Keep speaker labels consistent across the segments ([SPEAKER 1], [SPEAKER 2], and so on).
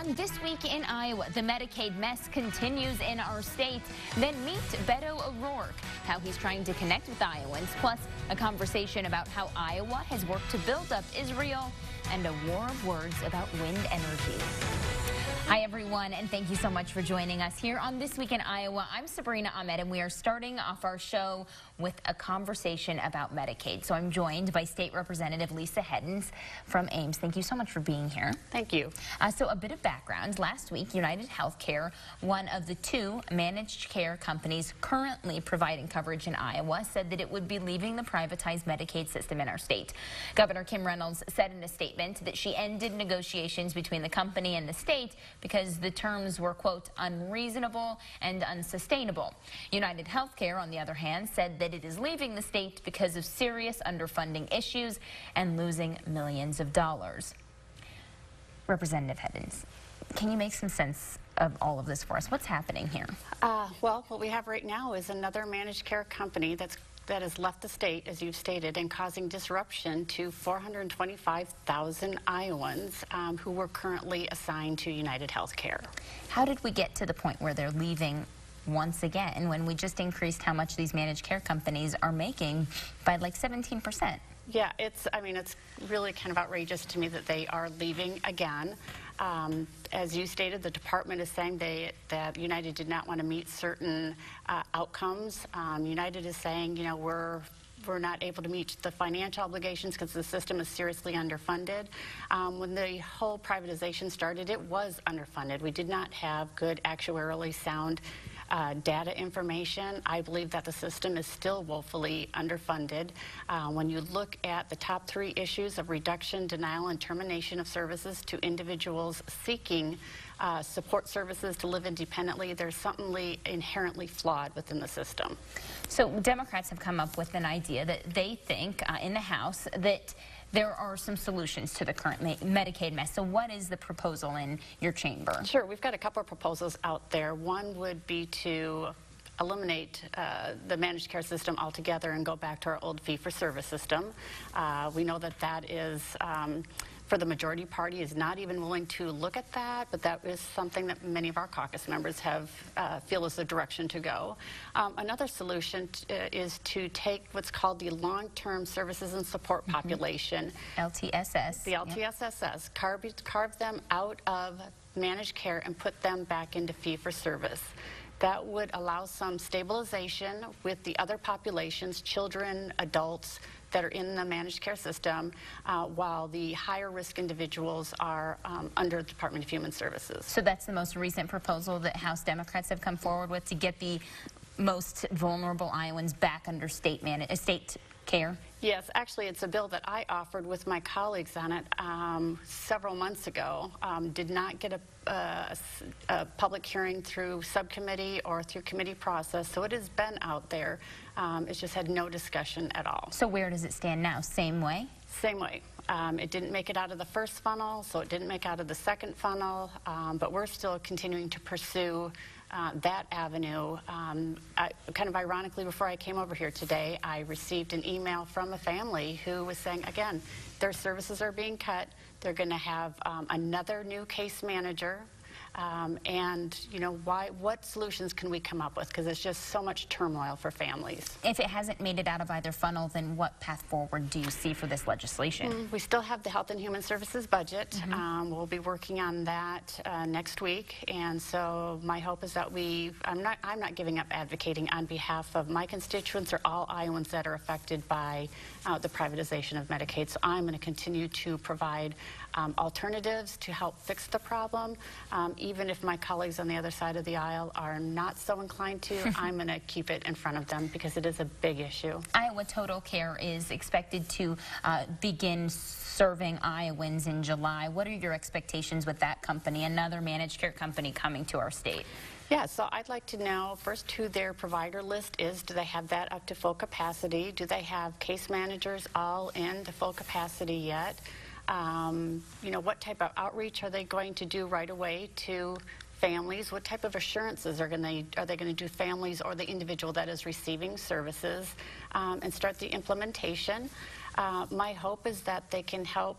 [SPEAKER 1] On This Week in Iowa, the Medicaid mess continues in our state. Then meet Beto O'Rourke, how he's trying to connect with Iowans, plus a conversation about how Iowa has worked to build up Israel, and a war of words about wind energy. Hi, everyone, and thank you so much for joining us here on This Week in Iowa. I'm Sabrina Ahmed, and we are starting off our show with a conversation about Medicaid. So I'm joined by State Representative Lisa Heddens from Ames. Thank you so much for being here.
[SPEAKER 2] Thank you.
[SPEAKER 1] So a bit of background. Last week, United Healthcare, one of the two managed care companies currently providing coverage in Iowa, said that it would be leaving the privatized Medicaid system in our state. Governor Kim Reynolds said in a statement that she ended negotiations between the company and the state because the terms were, quote, unreasonable and unsustainable. United Healthcare, on the other hand, said that it is leaving the state because of serious underfunding issues and losing millions of dollars. Representative Heddens, can you make some sense of all of this for us? What's happening here?
[SPEAKER 2] Well, what we have right now is another managed care company that has left the state, as you've stated, and causing disruption to 425,000 Iowans who were currently assigned to United Healthcare.
[SPEAKER 1] How did we get to the point where they're leaving once again when we just increased how much these managed care companies are making by like 17%?
[SPEAKER 2] Yeah, it's really kind of outrageous to me that they are leaving again. As you stated, the department is saying that United did not want to meet certain outcomes. United is saying, you know, we're not able to meet the financial obligations because the system is seriously underfunded. When the whole privatization started, it was underfunded. We did not have good actuarially sound data information. I believe that the system is still woefully underfunded. When you look at the top three issues of reduction, denial, and termination of services to individuals seeking support services to live independently, there's something inherently flawed within the system.
[SPEAKER 1] So Democrats have come up with an idea that they think in the House that there are some solutions to the current Medicaid mess. So what is the proposal in your chamber?
[SPEAKER 2] Sure, we've got a couple of proposals out there. One would be to eliminate the managed care system altogether and go back to our old fee-for-service system. We know that that is, for the majority party, is not even willing to look at that, but that is something that many of our caucus members have feel is the direction to go. Another solution is to take what's called the long-term services and support population.
[SPEAKER 1] LTSS.
[SPEAKER 2] The LTSS. Carve them out of managed care and put them back into fee-for-service. That would allow some stabilization with the other populations, children, adults, that are in the managed care system, while the higher risk individuals are under the Department of Human Services.
[SPEAKER 1] So that's the most recent proposal that House Democrats have come forward with to get the most vulnerable Iowans back under state care?
[SPEAKER 2] Yes, actually it's a bill that I offered with my colleagues on it several months ago. Did not get a public hearing through subcommittee or through committee process, so it has been out there. It's just had no discussion at all.
[SPEAKER 1] So where does it stand now? Same way?
[SPEAKER 2] Same way. It didn't make it out of the first funnel, so it didn't make out of the second funnel, but we're still continuing to pursue that avenue. Kind of ironically, before I came over here today, I received an email from a family who was saying, again, their services are being cut. They're going to have another new case manager. And, you know, what solutions can we come up with? Because it's just so much turmoil for families.
[SPEAKER 1] If it hasn't made it out of either funnel, then what path forward do you see for this legislation?
[SPEAKER 2] We still have the Health and Human Services budget. We'll be working on that next week. And so my hope is that I'm not giving up advocating on behalf of my constituents or all Iowans that are affected by the privatization of Medicaid. So I'm going to continue to provide alternatives to help fix the problem. Even if my colleagues on the other side of the aisle are not so inclined to, I'm going to keep it in front of them because it is a big issue.
[SPEAKER 1] Iowa Total Care is expected to begin serving Iowans in July. What are your expectations with that company, another managed care company coming to our state?
[SPEAKER 2] Yeah, so I'd like to know first who their provider list is. Do they have that up to full capacity? Do they have case managers all in to full capacity yet? You know, what type of outreach are they going to do right away to families? What type of assurances are they going to do families or the individual that is receiving services, and start the implementation? My hope is that they can help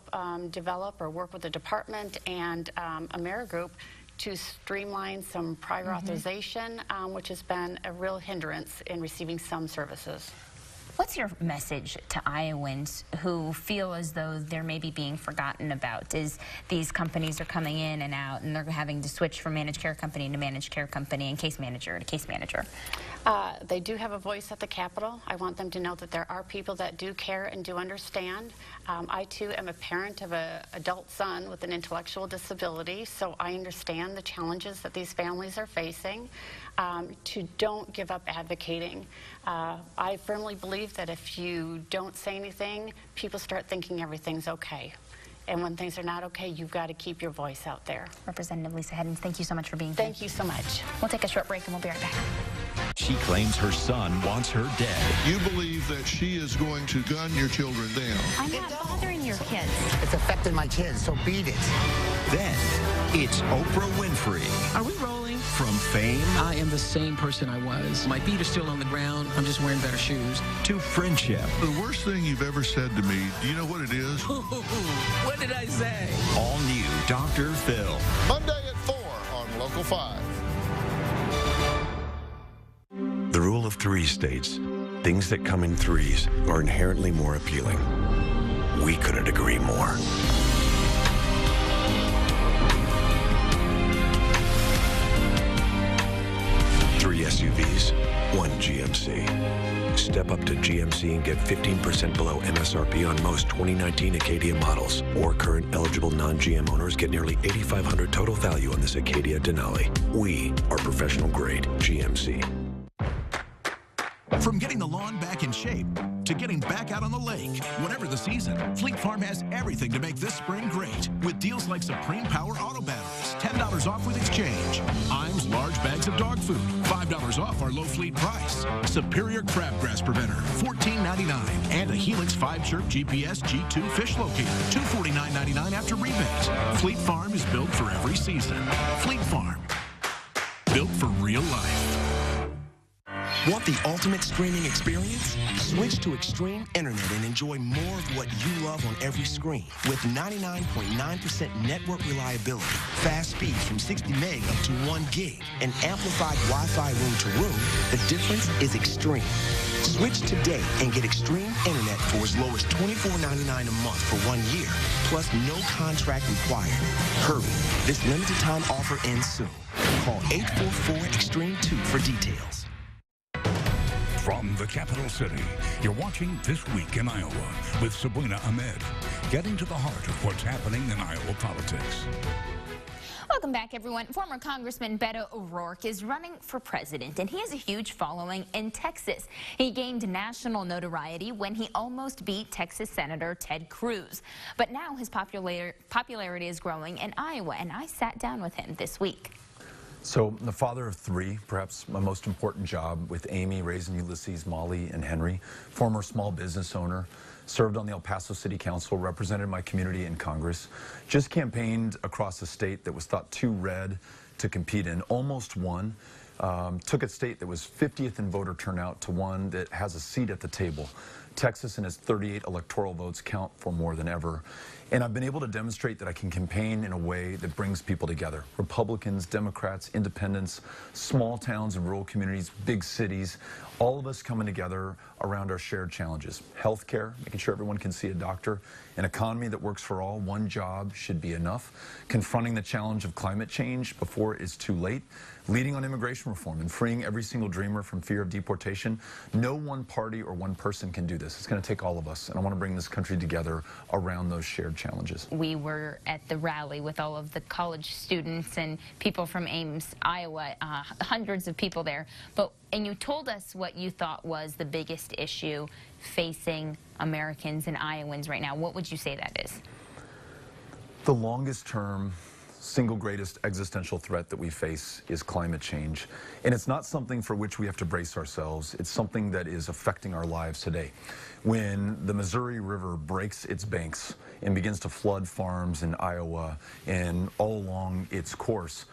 [SPEAKER 2] develop or work with the department and AmeriGroup to streamline some prior authorization, which has been a real hindrance in receiving some services.
[SPEAKER 1] What's your message to Iowans who feel as though they're maybe being forgotten about as these companies are coming in and out and they're having to switch from managed care company to managed care company and case manager to case manager?
[SPEAKER 2] They do have a voice at the Capitol. I want them to know that there are people that do care and do understand. I, too, am a parent of an adult son with an intellectual disability, so I understand the challenges that these families are facing. Don't give up advocating. I firmly believe that if you don't say anything, people start thinking everything's okay. And when things are not okay, you've got to keep your voice out there.
[SPEAKER 1] Representative Lisa Heddens, thank you so much for being here.
[SPEAKER 2] Thank you so much.
[SPEAKER 1] We'll take a short break and we'll be right back.
[SPEAKER 3] She claims her son wants her dead.
[SPEAKER 4] You believe that she is going to gun your children down.
[SPEAKER 1] I'm not bothering your kids.
[SPEAKER 5] It's affected my kids, so beat it.
[SPEAKER 3] Then, it's Oprah Winfrey.
[SPEAKER 6] Are we rolling?
[SPEAKER 3] From fame
[SPEAKER 6] I am the same person I was. My feet are still on the ground. I'm just wearing better shoes.
[SPEAKER 3] to friendship.
[SPEAKER 4] The worst thing you've ever said to me, do you know what it is?
[SPEAKER 6] What did I say?
[SPEAKER 3] All new Dr. Phil.
[SPEAKER 4] Monday at 4 on Local 5.
[SPEAKER 7] The rule of three states, things that come in threes are inherently more appealing. We couldn't agree more. Three SUVs, one GMC. Step up to GMC and get 15% below MSRP on most 2019 Acadia models. Or current eligible non-GM owners get nearly $8,500 total value on this Acadia Denali. We are professional grade GMC.
[SPEAKER 8] From getting the lawn back in shape to getting back out on the lake, whatever the season, Fleet Farm has everything to make this spring great. With deals like Supreme Power Auto Batteries, $10 off with exchange. Iams large bags of dog food, $5 off our low fleet price. Superior Crabgrass Preventer, $14.99. And a Helix 5-chirp GPS G2 fish locator, $249.99 after rebate. Fleet Farm is built for every season. Fleet Farm, built for real life.
[SPEAKER 9] Want the ultimate streaming experience? Switch to Extreme Internet and enjoy more of what you love on every screen. With 99.9% network reliability, fast speeds from 60 meg up to 1 gig, and amplified Wi-Fi room to room, the difference is extreme. Switch today and get Extreme Internet for as low as $24.99 a month for 1 year, plus no contract required. Hurry, this limited time offer ends soon. Call 844-EXTREME2 for details.
[SPEAKER 10] From the capital city, you're watching This Week in Iowa with Sabrina Ahmed, getting to the heart of what's happening in Iowa politics.
[SPEAKER 1] Welcome back, everyone. Former Congressman Beto O'Rourke is running for president, and he has a huge following in Texas. He gained national notoriety when he almost beat Texas Senator Ted Cruz. But now his popularity is growing in Iowa, and I sat down with him this week.
[SPEAKER 11] So, the father of three, perhaps my most important job with Amy, raising Ulysses, Molly, and Henry, former small business owner, served on the El Paso City Council, represented my community in Congress, just campaigned across a state that was thought too red to compete in, almost won, took a state that was 50th in voter turnout to one that has a seat at the table. Texas and its 38 electoral votes count for more than ever. And I've been able to demonstrate that I can campaign in a way that brings people together. Republicans, Democrats, independents, small towns and rural communities, big cities, all of us coming together around our shared challenges. Healthcare, making sure everyone can see a doctor. An economy that works for all, one job should be enough. Confronting the challenge of climate change before it's too late. Leading on immigration reform and freeing every single dreamer from fear of deportation. No one party or one person can do this. It's going to take all of us, and I want to bring this country together around those shared challenges.
[SPEAKER 1] We were at the rally with all of the college students and people from Ames, Iowa, hundreds of people there. And you told us what you thought was the biggest issue facing Americans and Iowans right now. What would you say that is?
[SPEAKER 11] The longest term single greatest existential threat that we face is climate change. And it's not something for which we have to brace ourselves. It's something that is affecting our lives today. When the Missouri River breaks its banks and begins to flood farms in Iowa and all along its course,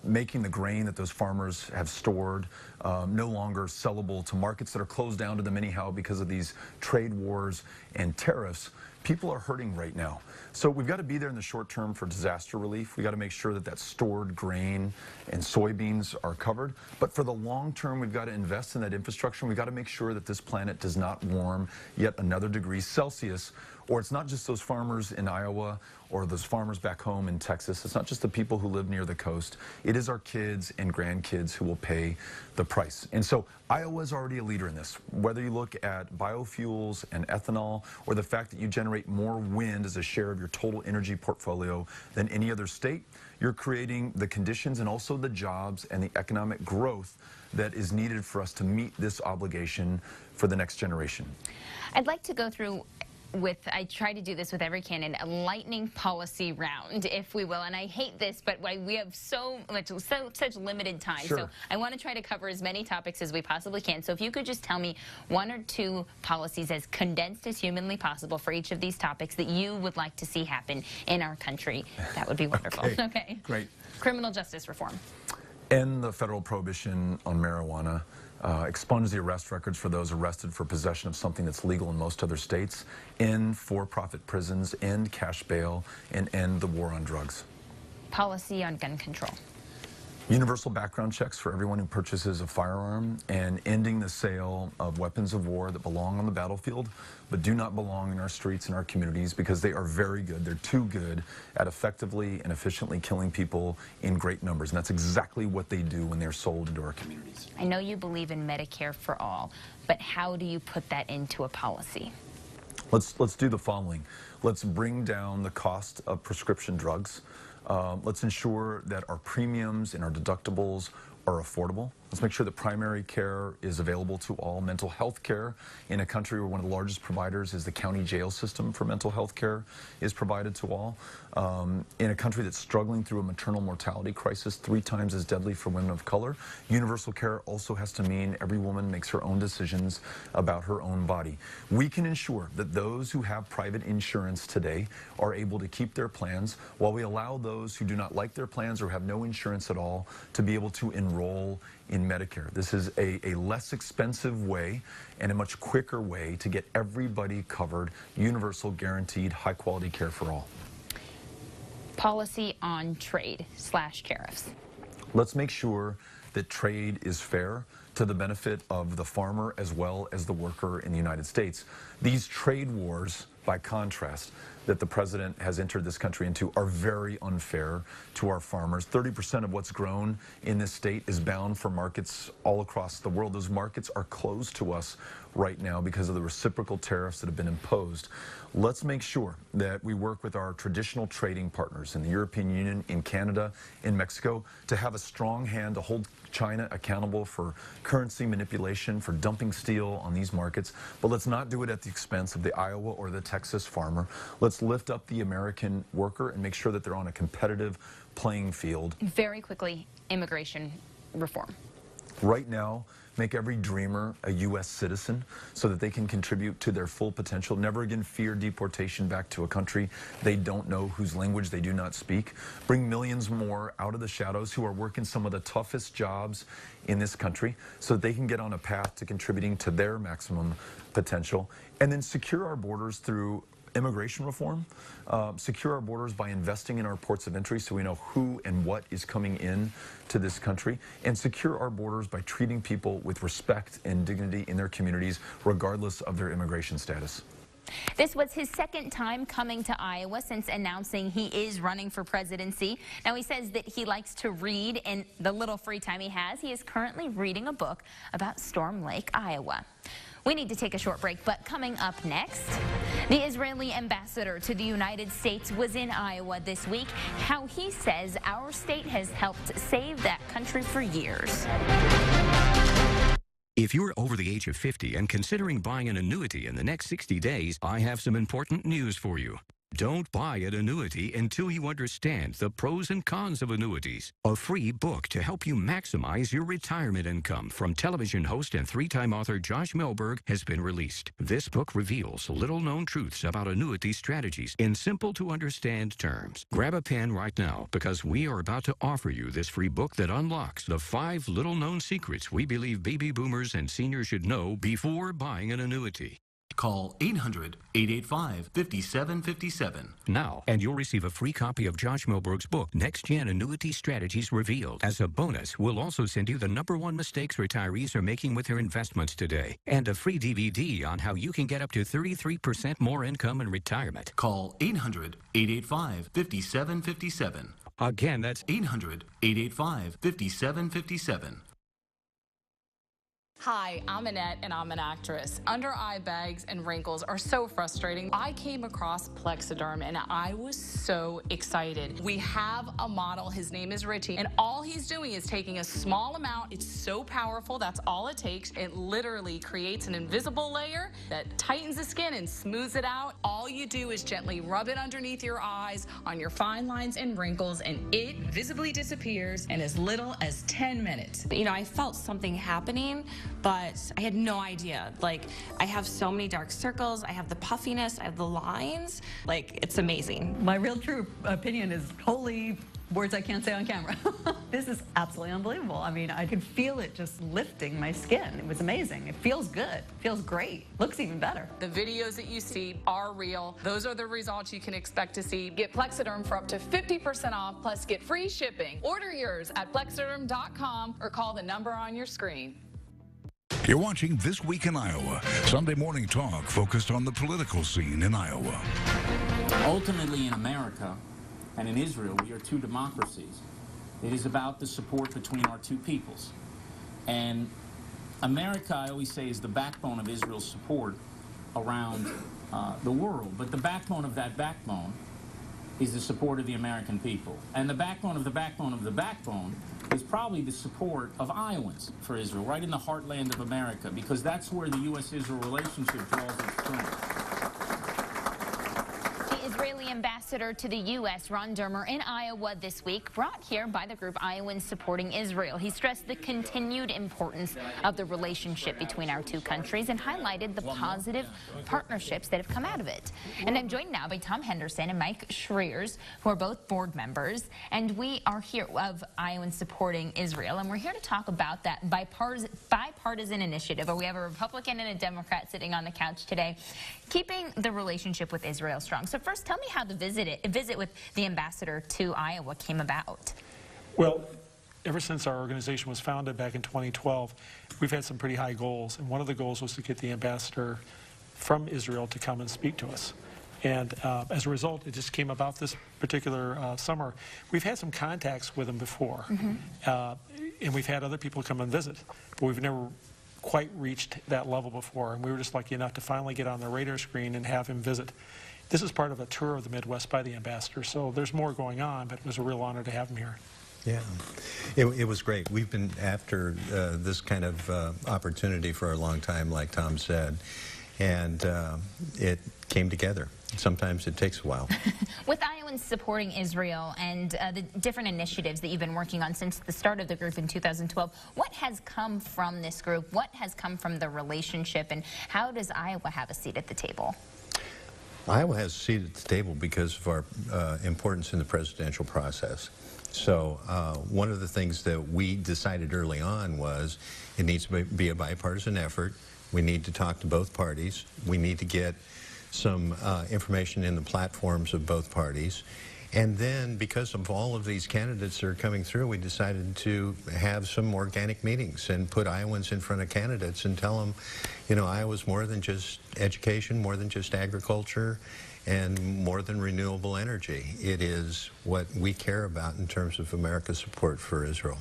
[SPEAKER 11] making the grain that those farmers have stored no longer sellable to markets that are closed down to them anyhow because of these trade wars and tariffs, people are hurting right now. So we've got to be there in the short term for disaster relief. We've got to make sure that that stored grain and soybeans are covered. But for the long term, we've got to invest in that infrastructure. We've got to make sure that this planet does not warm yet another degree Celsius. Or it's not just those farmers in Iowa or those farmers back home in Texas. It's not just the people who live near the coast. It is our kids and grandkids who will pay the price. And so Iowa is already a leader in this. Whether you look at biofuels and ethanol, or the fact that you generate more wind as a share of your total energy portfolio than any other state, you're creating the conditions and also the jobs and the economic growth that is needed for us to meet this obligation for the next generation.
[SPEAKER 1] I'd like to go through I try to do this with every candidate, a lightning policy round, if we will. And I hate this, but we have such limited time.
[SPEAKER 11] Sure.
[SPEAKER 1] So I want to try to cover as many topics as we possibly can. So if you could just tell me one or two policies as condensed as humanly possible for each of these topics that you would like to see happen in our country, that would be wonderful.
[SPEAKER 11] Okay. Great.
[SPEAKER 1] Criminal justice reform.
[SPEAKER 11] End the federal prohibition on marijuana. Expunge the arrest records for those arrested for possession of something that's legal in most other states, end for-profit prisons, end cash bail, and end the war on drugs.
[SPEAKER 1] Policy on gun control.
[SPEAKER 11] Universal background checks for everyone who purchases a firearm, and ending the sale of weapons of war that belong on the battlefield but do not belong in our streets and our communities, because they are very good. They're too good at effectively and efficiently killing people in great numbers. And that's exactly what they do when they're sold into our communities.
[SPEAKER 1] I know you believe in Medicare for all, but how do you put that into a policy?
[SPEAKER 11] Let's do the following. Let's bring down the cost of prescription drugs. Let's ensure that our premiums and our deductibles are affordable. Let's make sure that primary care is available to all. Mental health care in a country where one of the largest providers is the county jail system for mental health care is provided to all. In a country that's struggling through a maternal mortality crisis 3 times as deadly for women of color, universal care also has to mean every woman makes her own decisions about her own body. We can ensure that those who have private insurance today are able to keep their plans, while we allow those who do not like their plans or have no insurance at all to be able to enroll in Medicare. This is a less expensive way and a much quicker way to get everybody covered, universal, guaranteed, high-quality care for all.
[SPEAKER 1] Policy on trade/tariffs.
[SPEAKER 11] Let's make sure that trade is fair to the benefit of the farmer as well as the worker in the United States. These trade wars, by contrast, that the president has entered this country into are very unfair to our farmers. 30% of what's grown in this state is bound for markets all across the world. Those markets are closed to us right now because of the reciprocal tariffs that have been imposed. Let's make sure that we work with our traditional trading partners in the European Union, in Canada, in Mexico, to have a strong hand to hold China accountable for currency manipulation, for dumping steel on these markets. But let's not do it at the expense of the Iowa or the Texas farmer. Let's lift up the American worker and make sure that they're on a competitive playing field.
[SPEAKER 1] Very quickly, immigration reform.
[SPEAKER 11] Right now, make every dreamer a U.S. citizen so that they can contribute to their full potential. Never again fear deportation back to a country they don't know, whose language they do not speak. Bring millions more out of the shadows who are working some of the toughest jobs in this country so that they can get on a path to contributing to their maximum potential. And then secure our borders through immigration reform, secure our borders by investing in our ports of entry so we know who and what is coming in to this country, and secure our borders by treating people with respect and dignity in their communities regardless of their immigration status.
[SPEAKER 1] This was his second time coming to Iowa since announcing he is running for presidency. Now, he says that he likes to read, and the little free time he has, he is currently reading a book about Storm Lake, Iowa. We need to take a short break, but coming up next, the Israeli ambassador to the United States was in Iowa this week. How he says our state has helped save that country for years.
[SPEAKER 12] If you're over the age of 50 and considering buying an annuity in the next 60 days, I have some important news for you. Don't buy an annuity until you understand the pros and cons of annuities. A free book to help you maximize your retirement income from television host and three-time author Josh Melberg has been released. This book reveals little-known truths about annuity strategies in simple-to-understand terms. Grab a pen right now because we are about to offer you this free book that unlocks the 5 little-known secrets we believe baby boomers and seniors should know before buying an annuity.
[SPEAKER 13] Call 800-885-5757.
[SPEAKER 12] Now, and you'll receive a free copy of Josh Melberg's book, Next Gen Annuity Strategies Revealed. As a bonus, we'll also send you the #1 mistakes retirees are making with their investments today, and a free DVD on how you can get up to 33% more income in retirement.
[SPEAKER 13] Call 800-885-5757.
[SPEAKER 12] Again, that's
[SPEAKER 13] 800-885-5757.
[SPEAKER 14] Hi, I'm Annette, and I'm an actress. Under eye bags and wrinkles are so frustrating. I came across Plexiderm, and I was so excited. We have a model. His name is Richie, and all he's doing is taking a small amount. It's so powerful. That's all it takes. It literally creates an invisible layer that tightens the skin and smooths it out. All you do is gently rub it underneath your eyes, on your fine lines and wrinkles, and it visibly disappears in as little as 10 minutes.
[SPEAKER 15] You know, I felt something happening, but I had no idea. Like, I have so many dark circles, I have the puffiness, I have the lines. Like, it's amazing.
[SPEAKER 16] My real true opinion is holy words I can't say on camera. This is absolutely unbelievable. I mean, I could feel it just lifting my skin. It was amazing. It feels good. It feels great. Looks even better.
[SPEAKER 14] The videos that you see are real. Those are the results you can expect to see. Get Plexiderm for up to 50% off, plus get free shipping. Order yours at plexiderm.com or call the number on your screen.
[SPEAKER 10] You're watching This Week in Iowa, Sunday morning talk focused on the political scene in Iowa.
[SPEAKER 17] Ultimately, in America and in Israel, we are two democracies. It is about the support between our two peoples. And America, I always say, is the backbone of Israel's support around the world. But the backbone of that backbone is the support of the American people. And the backbone of the backbone of the backbone is probably the support of Iowans for Israel, right in the heartland of America, because that's where the U.S.-Israel relationship draws its strength.
[SPEAKER 1] The Israeli ambassador to the U.S., Ron Dermer, in Iowa this week, brought here by the group Iowans Supporting Israel. He stressed the continued importance of the relationship between our two countries and highlighted the positive partnerships that have come out of it. And I'm joined now by Tom Henderson and Mike Schreers, who are both board members, and we are here of Iowans Supporting Israel, and we're here to talk about that bipartisan initiative. We have a Republican and a Democrat sitting on the couch today, keeping the relationship with Israel strong. So first, tell me how the visit with the ambassador to Iowa came about.
[SPEAKER 18] Well, ever since our organization was founded back in 2012, we've had some pretty high goals, and one of the goals was to get the ambassador from Israel to come and speak to us. And as a result, it just came about this particular summer. We've had some contacts with him before, and we've had other people come and visit, but we've never quite reached that level before, and we were just lucky enough to finally get on the radar screen and have him visit. This is part of a tour of the Midwest by the ambassador, so there's more going on, but it was a real honor to have him here.
[SPEAKER 19] Yeah, it was great. We've been after this kind of opportunity for a long time, like Tom said, and it came together. Sometimes it takes a while.
[SPEAKER 1] With Iowans Supporting Israel and the different initiatives that you've been working on since the start of the group in 2012, what has come from this group? What has come from the relationship, and how does Iowa have a seat at the table?
[SPEAKER 19] Iowa has a seat at the table because of our importance in the presidential process. So one of the things that we decided early on was it needs to be a bipartisan effort. We need to talk to both parties. We need to get some information in the platforms of both parties. And then, because of all of these candidates that are coming through, we decided to have some organic meetings and put Iowans in front of candidates and tell them, you know, Iowa's more than just education, more than just agriculture, and more than renewable energy. It is what we care about in terms of America's support for Israel.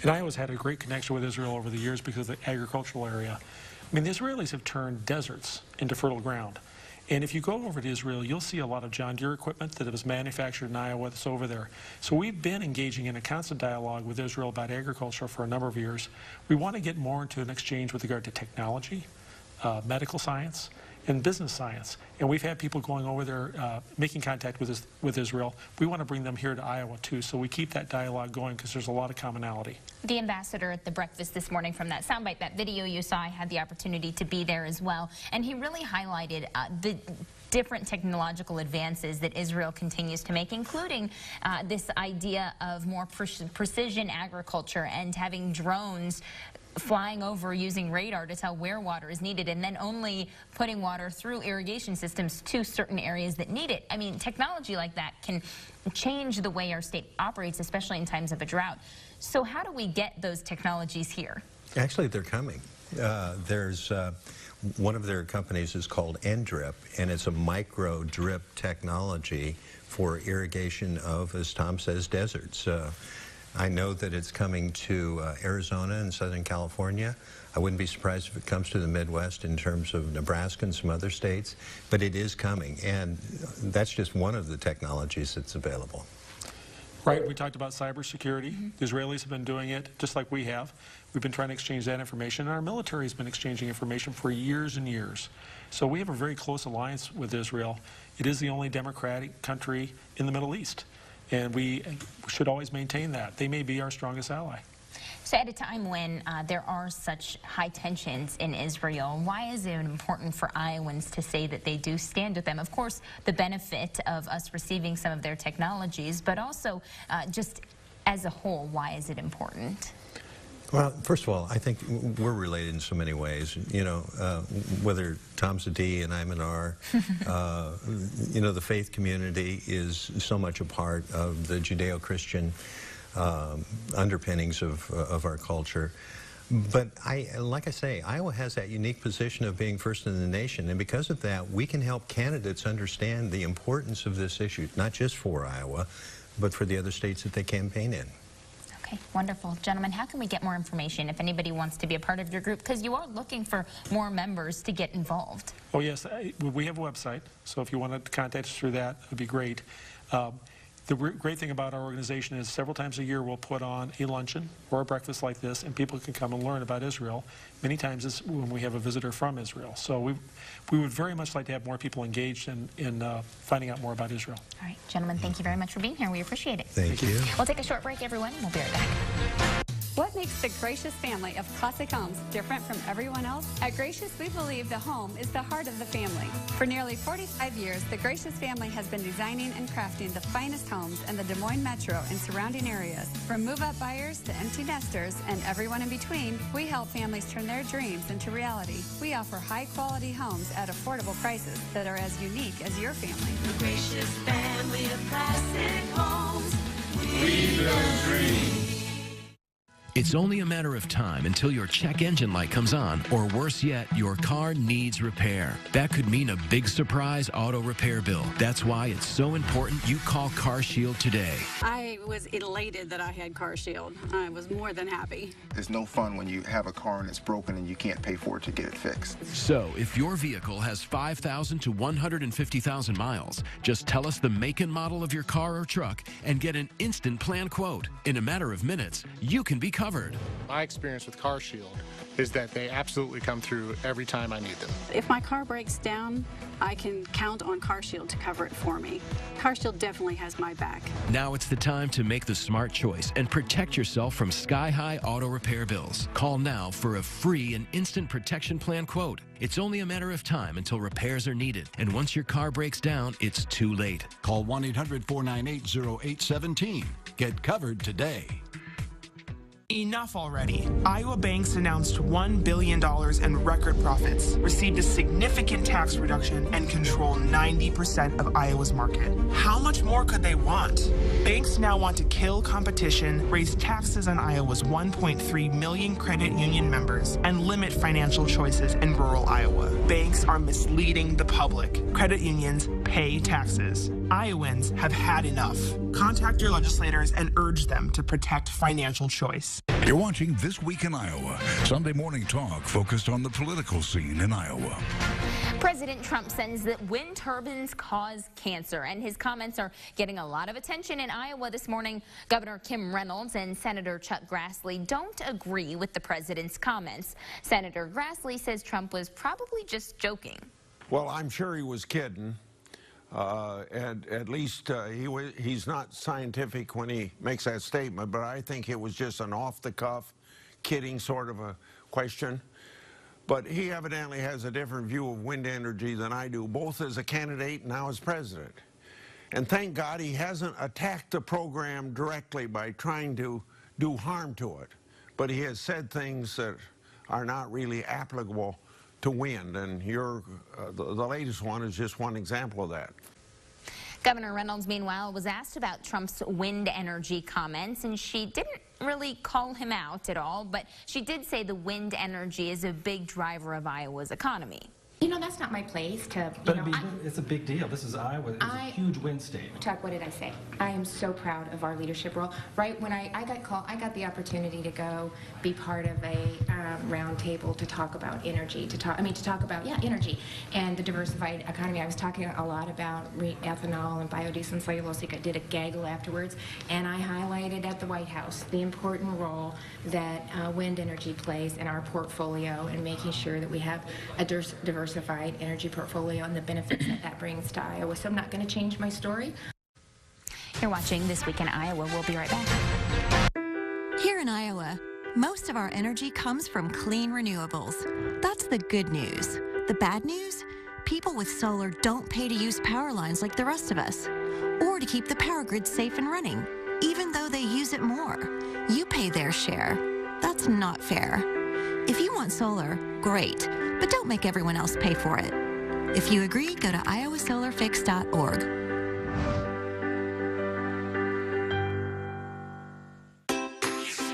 [SPEAKER 18] And Iowa's had a great connection with Israel over the years because of the agricultural area. I mean, the Israelis have turned deserts into fertile ground. And if you go over to Israel, you'll see a lot of John Deere equipment that was manufactured in Iowa that's over there. So we've been engaging in a constant dialogue with Israel about agriculture for a number of years. We want to get more into an exchange with regard to technology, medical science, in business science. And we've had people going over there, making contact with Israel. We want to bring them here to Iowa, too, so we keep that dialogue going because there's a lot of commonality.
[SPEAKER 1] The ambassador at the breakfast this morning from that soundbite, that video you saw, I had the opportunity to be there as well, and he really highlighted the different technological advances that Israel continues to make, including this idea of more precision agriculture and having drones flying over using radar to tell where water is needed and then only putting water through irrigation systems to certain areas that need it. I mean, technology like that can change the way our state operates, especially in times of a drought. So how do we get those technologies here?
[SPEAKER 19] Actually, they're coming. There's one of their companies is called NDRIP, and it's a micro drip technology for irrigation of, as Tom says, deserts. I know that it's coming to Arizona and Southern California. I wouldn't be surprised if it comes to the Midwest in terms of Nebraska and some other states, but it is coming, and that's just one of the technologies that's available.
[SPEAKER 18] Right, we talked about cybersecurity. The Israelis have been doing it just like we have. We've been trying to exchange that information, and our military has been exchanging information for years and years. So we have a very close alliance with Israel. It is the only democratic country in the Middle East, and we should always maintain that. They may be our strongest ally.
[SPEAKER 1] So at a time when there are such high tensions in Israel, why is it important for Iowans to say that they do stand with them? Of course, the benefit of us receiving some of their technologies, but also just as a whole, why is it important?
[SPEAKER 19] Well, first of all, I think we're related in so many ways. You know, whether Tom's a D and I'm an R, you know, the faith community is so much a part of the Judeo-Christian underpinnings of our culture. But like I say, Iowa has that unique position of being first in the nation, and because of that, we can help candidates understand the importance of this issue, not just for Iowa, but for the other states that they campaign in.
[SPEAKER 1] Okay, wonderful. Gentlemen, how can we get more information if anybody wants to be a part of your group? Because you are looking for more members to get involved.
[SPEAKER 18] Oh, yes. We have a website, so if you want to contact us through that, it would be great. The great thing about our organization is several times a year we'll put on a luncheon or a breakfast like this, and people can come and learn about Israel. Many times it's when we have a visitor from Israel. So we would very much like to have more people engaged in finding out more about Israel.
[SPEAKER 1] All right, gentlemen, thank you very much for being here. We appreciate it.
[SPEAKER 19] Thank you.
[SPEAKER 1] We'll take a short break, everyone. We'll be right back.
[SPEAKER 20] What makes the Gracious family of classic homes different from everyone else? At Gracious, we believe the home is the heart of the family. For nearly 45 years, the Gracious family has been designing and crafting the finest homes in the Des Moines metro and surrounding areas. From move-up buyers to empty nesters and everyone in between, we help families turn their dreams into reality. We offer high-quality homes at affordable prices that are as unique as your family.
[SPEAKER 21] The Gracious family of classic homes. We build dreams.
[SPEAKER 22] It's only a matter of time until your check engine light comes on, or worse yet, your car needs repair. That could mean a big surprise auto repair bill. That's why it's so important you call CarShield today.
[SPEAKER 23] I was elated that I had CarShield. I was more than happy.
[SPEAKER 24] It's no fun when you have a car and it's broken and you can't pay for it to get it fixed.
[SPEAKER 22] So, if your vehicle has 5,000 to 150,000 miles, just tell us the make and model of your car or truck and get an instant plan quote. In a matter of minutes, you can be covered.
[SPEAKER 25] My experience with CarShield is that they absolutely come through every time I need them.
[SPEAKER 23] If my car breaks down, I can count on CarShield to cover it for me. CarShield definitely has my back.
[SPEAKER 22] Now it's the time to make the smart choice and protect yourself from sky-high auto repair bills. Call now for a free and instant protection plan quote. It's only a matter of time until repairs are needed, and once your car breaks down, it's too late.
[SPEAKER 8] Call 1-800-498-0817. Get covered today.
[SPEAKER 26] Enough already. Iowa banks announced $1 billion in record profits, received a significant tax reduction, and control 90% of Iowa's market. How much more could they want? Banks now want to kill competition, raise taxes on Iowa's 1.3 million credit union members, and limit financial choices in rural Iowa. Banks are misleading the public. Credit unions pay taxes. Iowans have had enough. Contact your legislators and urge them to protect financial choice.
[SPEAKER 10] You're watching This Week in Iowa, Sunday morning talk focused on the political scene in Iowa.
[SPEAKER 1] President Trump says that wind turbines cause cancer, and his comments are getting a lot of attention in Iowa this morning. Governor Kim Reynolds and Senator Chuck Grassley don't agree with the president's comments. Senator Grassley says Trump was probably just joking.
[SPEAKER 2] Well, I'm sure he was kidding. At least he's not scientific when he makes that statement, but I think it was just an off-the-cuff, kidding sort of a question. But he evidently has a different view of wind energy than I do, both as a candidate and now as president. And thank God he hasn't attacked the program directly by trying to do harm to it. But he has said things that are not really applicable to wind, and the latest one is just one example of that.
[SPEAKER 1] Governor Reynolds, meanwhile, was asked about Trump's wind energy comments, and she didn't really call him out at all, but she did say the wind energy is a big driver of Iowa's economy.
[SPEAKER 3] You know, that's not my place to,
[SPEAKER 4] But it's a big deal. This is Iowa. It's a huge wind state.
[SPEAKER 3] Chuck, what did I say? I am so proud of our leadership role. Right when I got called, I got the opportunity to go be part of a round table to talk about energy, to talk about energy and the diversified economy. I was talking a lot about ethanol and biodiesel and cellulosic. I did a gaggle afterwards, and I highlighted at the White House the important role that wind energy plays in our portfolio and making sure that we have a diversified energy portfolio and the benefits that brings to Iowa. So I'm not going to change my story.
[SPEAKER 1] You're watching This Week in Iowa. We'll be right back.
[SPEAKER 5] Here in Iowa, most of our energy comes from clean renewables. That's the good news. The bad news? People with solar don't pay to use power lines like the rest of us, or to keep the power grid safe and running, even though they use it more. You pay their share. That's not fair. If you want solar, great, but don't make everyone else pay for it. If you agree, go to iowasolarfix.org.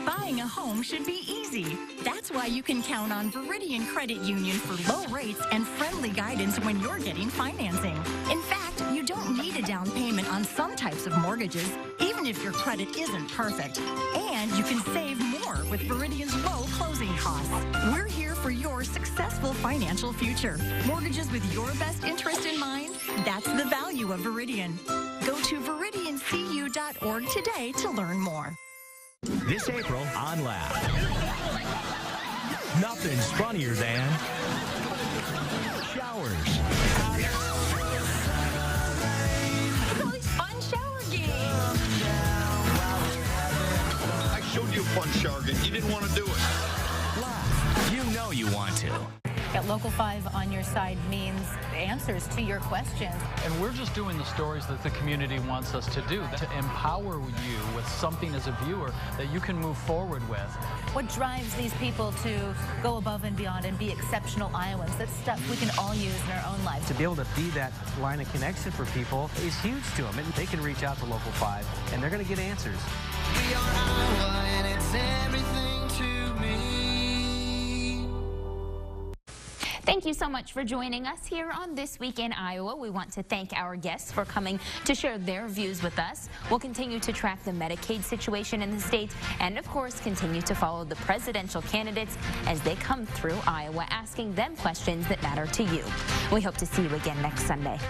[SPEAKER 6] Buying a home should be easy. That's why you can count on Veridian Credit Union for low rates and friendly guidance when you're getting financing. In fact, you don't need a down payment on some types of mortgages, even if your credit isn't perfect. And you can save more with Veridian's low closing costs. We're here for your successful financial future. Mortgages with your best interest in mind? That's the value of Veridian. Go to veridiancu.org today to learn more.
[SPEAKER 7] This April on Laugh. Nothing's funnier than showers.
[SPEAKER 6] All these fun shower games.
[SPEAKER 27] I showed you a fun shower game. You didn't want to do it.
[SPEAKER 7] Laugh. You know you want to.
[SPEAKER 28] Got Local 5 on your side means answers to your questions.
[SPEAKER 29] And we're just doing the stories that the community wants us to do, to empower you with something as a viewer that you can move forward with.
[SPEAKER 28] What drives these people to go above and beyond and be exceptional Iowans? That's stuff we can all use in our own lives.
[SPEAKER 30] To be able to be that line of connection for people is huge to them. And they can reach out to Local 5, and they're going to get answers.
[SPEAKER 21] We are Iowa, and it's everything to me.
[SPEAKER 1] Thank you so much for joining us here on This Week in Iowa. We want to thank our guests for coming to share their views with us. We'll continue to track the Medicaid situation in the state and, of course, continue to follow the presidential candidates as they come through Iowa, asking them questions that matter to you. We hope to see you again next Sunday.